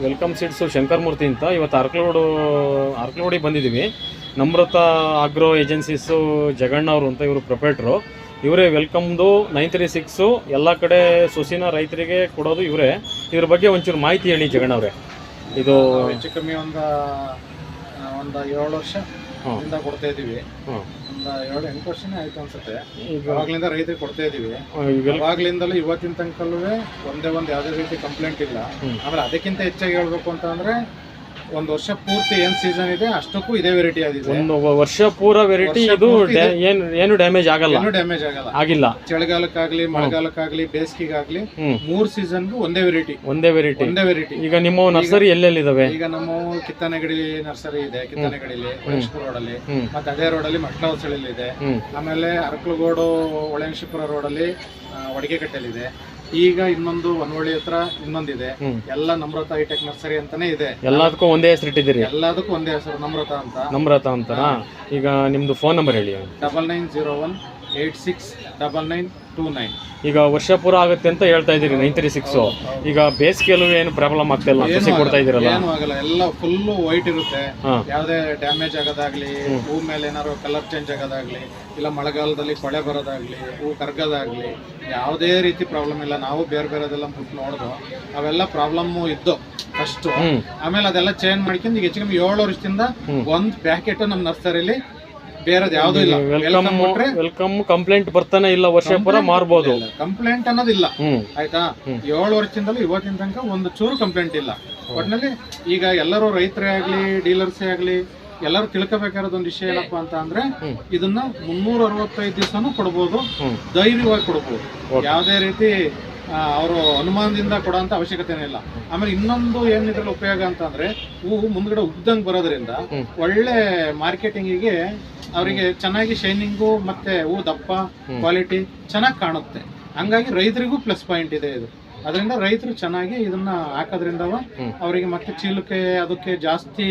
Welcome seeds Shankaramurthy ಅಂತ. ಇವತ್ತು ಅರ್ಕಲೋಡಿಗೆ ಬಂದಿದ್ದೀವಿ. ನಮ್ರತ ಆಗ್ರೋ ಏಜೆನ್ಸೀಸು ಜಗಣ್ಣ ಅವರು ಅಂತ, ಇವರು ಪ್ರೊಪರೇಟ್ರು. ಇವರೇ ವೆಲ್ಕಮ್ದು 936 ಎಲ್ಲ ಕಡೆ ಸೊಸಿನ ರೈತರಿಗೆ ಕೊಡೋದು ಇವರೇ. ಇದ್ರ ಬಗ್ಗೆ ಒಂಚೂರು ಮಾಹಿತಿ ಹೇಳಿ ಜಗಣ್ಣ ಅವರೇ. ಇದು ಹೆಚ್ಚು ಕಮ್ಮಿ ಒಂದು 7 ವರ್ಷ ಕೊಡ್ತಾ ಇದ್ದೀವಿ. ಒಂದು 7-8 ವರ್ಷನೇ ಆಯ್ತು ಅನ್ಸುತ್ತೆ. ಅವಾಗ್ಲಿಂದ ರೈತರಿಗೆ ಕೊಡ್ತಾ ಇದೀವಿ. ಅವಾಗ್ಲಿಂದಲೂ ಇವತ್ತಿನ ತನಕಲ್ಲೂ ಒಂದೇ ಯಾವುದೇ ರೀತಿ ಕಂಪ್ಲೇಂಟ್ ಇಲ್ಲ. ಆಮೇಲೆ ಅದಕ್ಕಿಂತ ಹೆಚ್ಚಾಗಿ ಹೇಳ್ಬೇಕು ಅಂತ ಅಂದ್ರೆ ಒಂದು ವರ್ಷ ಪೂರ್ತಿ ಏನ್ ಸೀಸನ್ ಇದೆ ಅಷ್ಟಕ್ಕೂ ಇದೇ ವೆರೈಟಿ ಆಗಿದೆ. ಒಂದು ವರ್ಷ ಪೂರ ವೆರೈಟಿ. ಇದು ಏನು ಡ್ಯಾಮೇಜ್ ಆಗಲ್ಲ, ಡ್ಯಾಮೇಜ್ ಆಗಲ್ಲ, ಆಗಿಲ್ಲ. ಚಳಿಗಾಲಕ್ಕಾಗ್ಲಿ ಮಳೆಗಾಲಕ್ಕಾಗ್ಲಿ ಬೇಸಿಗೆಗಾಗ್ಲಿ 3 ಸೀಸನ್ಗೂ ಒಂದೇ ವೆರೈಟಿ. ಈಗ ನಿಮ್ಮ ನರ್ಸರಿ ಎಲ್ಲೆಲ್ಲಿದಾವೆ? ಈಗ ನಮ್ಮ ಕಿತ್ತನೆಗಡಿ ನರ್ಸರಿ ಇದೆ, ಕಿತ್ತನೆಗಡಿಲಿ ಒಳಂಶಪುರ ರೋಡ್ ಅಲ್ಲಿ, ಮತ್ತೆ ಅದೇ ರೋಡ್ ಅಲ್ಲಿ ಮಟ್ಲ ಹೊಸಳ್ಳಿ ಇದೆ. ಆಮೇಲೆ ಅರಕಲಗೋಡು ಒಳಂಶಪುರ ರೋಡ್ ಅಲ್ಲಿ ವಡಿಗೆಕಟ್ಟೆಲಿದೆ. ಈಗ ಇನ್ನೊಂದು ಒನವಳ್ಳಿ ಹತ್ರ ಇನ್ನೊಂದಿದೆ. ಎಲ್ಲ ನಮ್ರತ ಹೈಟೆಕ್ ನರ್ಸರಿ ಅಂತಾನೆ ಇದೆ. ಎಲ್ಲದಕ್ಕೂ ಒಂದೇ ಹೆಸರು ಇಟ್ಟಿದ್ದೀರಿ? ಎಲ್ಲದಕ್ಕೂ ಒಂದೇ ಹೆಸರು, ನಮ್ರತ ಅಂತ. ಈಗ ನಿಮ್ದು ಫೋನ್ ನಂಬರ್ ಹೇಳಿ. 9901869929. ಈಗ ವರ್ಷ ಪೂರ ಆಗುತ್ತೆ ಅಂತ ಹೇಳ್ತಾ ಇದ್ದೀರಿ 936. ಈಗ ಬೇಸಿಗೆಯಲ್ಲೂ ಏನು ಪ್ರಾಬ್ಲಮ್ ಆಗ್ತಾ ಇಲ್ಲ, ಸಸಿ ಕೊಡ್ತಾ ಇದ್ದೀರಲ್ಲ? ಏನು ಆಗಲ್ಲ, ಎಲ್ಲ ಫುಲ್ ವೈಟ್ ಇರುತ್ತೆ. ಯಾವುದೇ ಡ್ಯಾಮೇಜ್ ಆಗೋದಾಗ್ಲಿ, ಹೂ ಮೇಲೆ ಏನಾದ್ರು ಕಲರ್ ಚೇಂಜ್ ಆಗೋದಾಗ್ಲಿ, ಇಲ್ಲ ಮಳೆಗಾಲದಲ್ಲಿ ಕೊಳೆ ಬರೋದಾಗ್ಲಿ, ಹೂ ಕರ್ಗೋದಾಗ್ಲಿ, ಯಾವುದೇ ರೀತಿ ಪ್ರಾಬ್ಲಮ್ ಇಲ್ಲ. ನಾವು ಬೇರೆದೆಲ್ಲ ಬಿಟ್ಟು ನೋಡಿದ್ವು, ಅವೆಲ್ಲ ಪ್ರಾಬ್ಲಮ್ ಇದ್ದು ಫಸ್ಟ್. ಆಮೇಲೆ ಅದೆಲ್ಲ ಚೇಂಜ್ ಮಾಡ್ಕೊಂಡು ಈಗ ಹೆಚ್ಚು ಕಮ್ಮಿ 7 ವರ್ಷದಿಂದ ಒಂದು ಪ್ಯಾಕೆಟ್ ನಮ್ಮ ನರ್ಸರಿಲಿ ಬೇರೆದು ಯಾವ್ದು ಇಲ್ಲ. ವೆಲ್ಕಮ್ ಕಂಪ್ಲೇಂಟ್ ಬರ್ತಾನೆ ಇಲ್ಲ, ವರ್ಷ ಪೂರ ಮಾರ್ಬೋದು. ಕಂಪ್ಲೇಂಟ್ ಅನ್ನೋದಿಲ್ಲ, ಆಯ್ತಾ? 7 ವರ್ಷದಿಂದಲೂ ಇವತ್ತಿನ ತನಕ ಒಂದು ಚೂರು ಕಂಪ್ಲೇಂಟ್ ಇಲ್ಲ. ಒಟ್ಟಿನಲ್ಲಿ ಈಗ ಎಲ್ಲರೂ ರೈತರೇ ಆಗ್ಲಿ ಡೀಲರ್ಸೇ ಆಗ್ಲಿ ಎಲ್ಲರೂ ತಿಳ್ಕೊಬೇಕಾಗಿರೋದೊಂದು ವಿಷಯ ಏನಪ್ಪಾ ಅಂತ ಅಂದ್ರೆ, ಇದನ್ನ 365 ದಿವಸನೂ ಕೊಡ್ಬೋದು, ಧೈರ್ಯವಾಗಿ ಕೊಡ್ಬೋದು. ಯಾವುದೇ ರೀತಿ ಅವರು ಅನುಮಾನದಿಂದ ಕೊಡೋಂಥ ಅವಶ್ಯಕತೆನೇ ಇಲ್ಲ. ಆಮೇಲೆ ಇನ್ನೊಂದು ಏನಿದ್ರಲ್ಲಿ ಉಪಯೋಗ ಅಂತ ಅಂದ್ರೆ, ಹೂವು ಮುಂದ್ಗಡೆ ಉದ್ದಂಗೆ ಬರೋದ್ರಿಂದ ಒಳ್ಳೆ ಮಾರ್ಕೆಟಿಂಗಿಗೆ ಅವರಿಗೆ ಚೆನ್ನಾಗಿ ಶೈನಿಂಗು ಮತ್ತೆ ಹೂ ದಪ್ಪ ಕ್ವಾಲಿಟಿ ಚೆನ್ನಾಗಿ ಕಾಣುತ್ತೆ. ಹಂಗಾಗಿ ರೈತರಿಗೂ ಪ್ಲಸ್ ಪಾಯಿಂಟ್ ಇದೆ ಇದು. ಅದರಿಂದ ರೈತರು ಚೆನ್ನಾಗಿ ಇದನ್ನ ಹಾಕೋದ್ರಿಂದ ಅವರಿಗೆ ಮತ್ತೆ ಚೀಲಕ್ಕೆ ಅದಕ್ಕೆ ಜಾಸ್ತಿ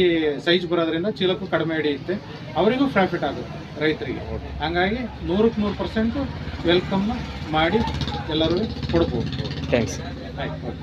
ಸೈಜ್ ಬರೋದ್ರಿಂದ ಚೀಲಕ್ಕೂ ಕಡಿಮೆ ಹಿಡಿಯುತ್ತೆ, ಅವರಿಗೂ ಪ್ರಾಫಿಟ್ ಆಗುತ್ತೆ ರೈತರಿಗೆ. ಹಂಗಾಗಿ 100% ವೆಲ್ಕಮ್ ಮಾಡಿ ಎಲ್ಲರೂ ಕೊಡ್ಬೋದು. ಥ್ಯಾಂಕ್ಸ್. ಆಯ್ತು.